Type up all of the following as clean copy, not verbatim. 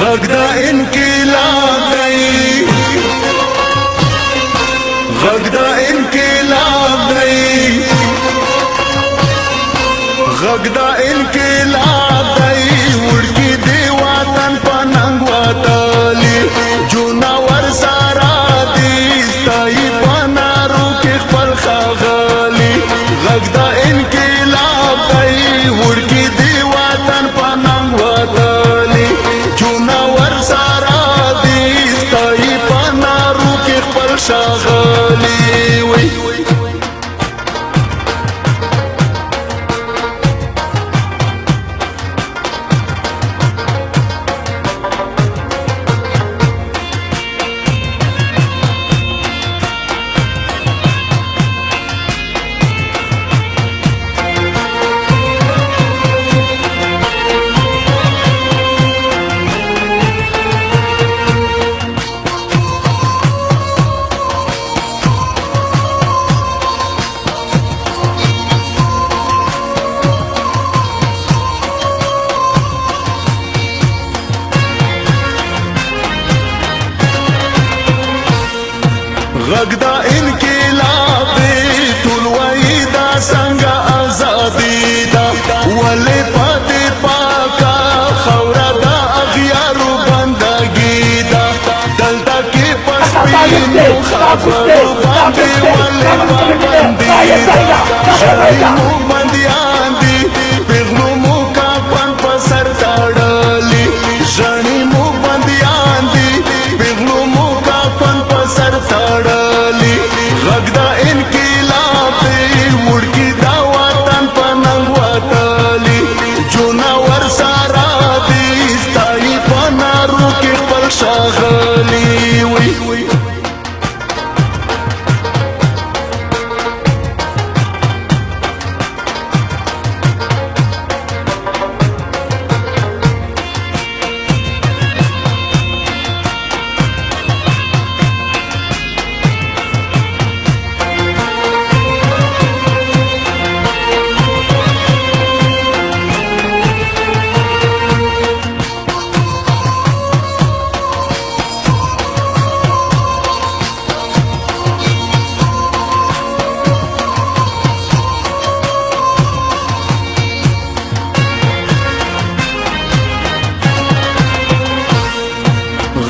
غږ د انقلاب دی غږ د انقلاب دی غږ د انقلاب دی وړکی دی وطن په ننګ وتلی جونور سارا دی ستای په نارو کې خپل ښاغلی غږ د انقلاب دی وړکی دی وطن په ننګ وتلی جونور سارا دی ستای په نارو کې خپل ښاغلی وی غږ د انقلاب ټول وایي دا څنګه ازادي ده ولې پاتې پاکه خاوره د اغیارو بندګي ده دلته کې په سپینو خبرو باندې ولې پابندي ده شرعي موږ بندیان دي پیغلو مو کافن په سر تړلي ژړې موږ بندیان دي پیغلو مو کافن په سر تړلي غږ د انقلاب دی وړکی دا وطن په ننګ وتلی جونور سارا دی ستایي په نارو کې خپل ښاغلی وی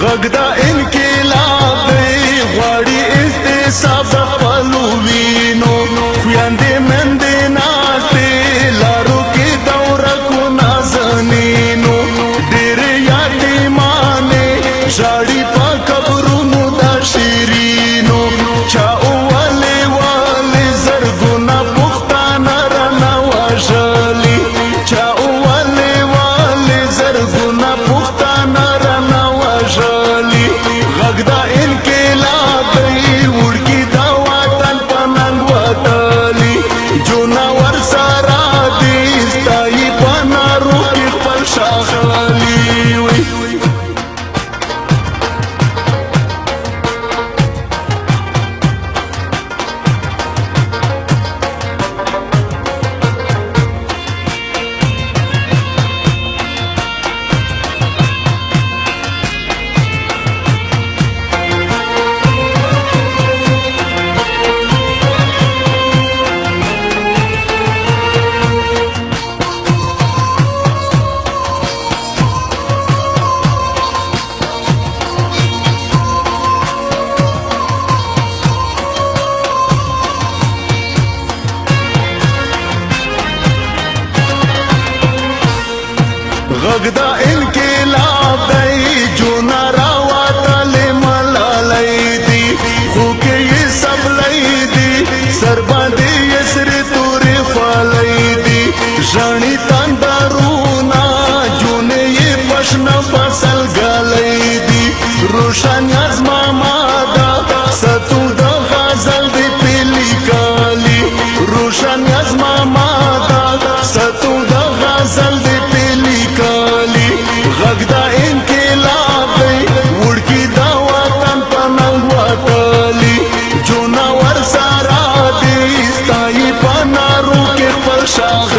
غږ د انقلاب دی غواړي احتساب د خپلو وینو خویندې میندې ناستې لارو کې د ورکو نازنینو ډېرې یتیمانې ژاړي په قبرونو د شیرینو چا ولې ولې زرګونه پښتانه رانه وژلي چا ولې ولې زرګونه پښتانه رانه وژلي غږ د انقلاب دی وړکی دا وطن په ننګ وتلی جونور سارا دی ستایي په نارو کې خپل ښاغلی وی غږ د انقلاب دی جونا راوتلې ملالۍ دي خو کې یې سبلۍ دي سر باندې یې سرې تورې خولۍ دي ژړې تندرونه جونې یې په شنه فصل ګلۍ دي روښانیا زما ماده ستو د غزل دې پې لیکلي روښانیا زما ماده ستو د غزل دې پې لیکلي غږ د انقلاب دی وړکی دا وطن په ننګ وتلی جونور سارا دی ستایي په نارو کې خپل ښاغلی